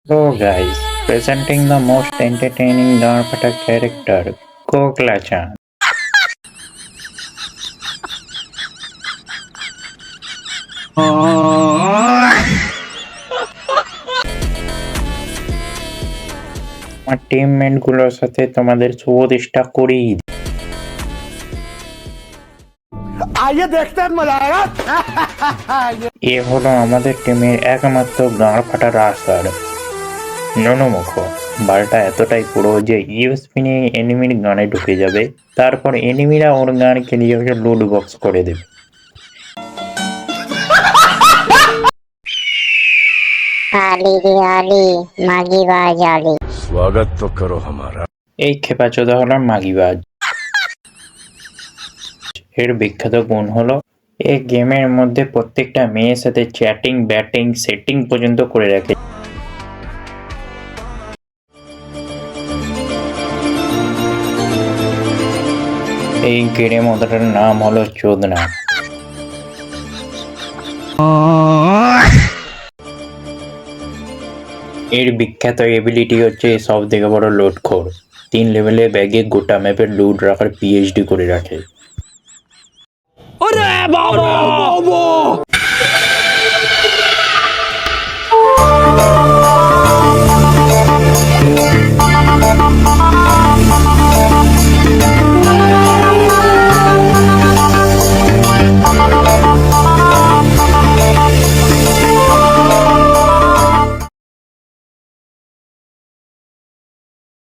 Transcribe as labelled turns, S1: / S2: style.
S1: So guys, presenting the most entertaining Darpata character, Kokla-chan. আমার teammate গুলোর সাথে তোমাদের শুভদৃষ্টা করিয়ে দিই। এ হলো আমাদের টিমের একমাত্র গাঁড় ফাটা রাসার ননমুখ। বালটা এতটাই পুরো যে ইউএসপি নিয়ে এনিমির গানে ঢুকে যাবে, তারপর এনিমিরা ওর গানকে নিয়ে লুট বক্স করে দেবে।
S2: आली रे आली मागीबाज आली।
S3: स्वागत तो करो हमारा।
S1: এই খেপাচোদা হলো মাগিবাজ। এর বিখ্যাত গুণ হলো এই গেমের মধ্যে প্রত্যেকটা মেয়ের সাথে চ্যাটিং, ব্যাটিং, সেটিং পর্যন্ত করে রাখে। এই গেড়ে মদাটার নাম হলো চোদনা। এর বিখ্যাত এবিলিটি হচ্ছে সব থেকে বড় লুটখোর। 3 লেভেলে ব্যাগে গোটা ম্যাপের লুট রাখার পিএইচডি করে রাখে।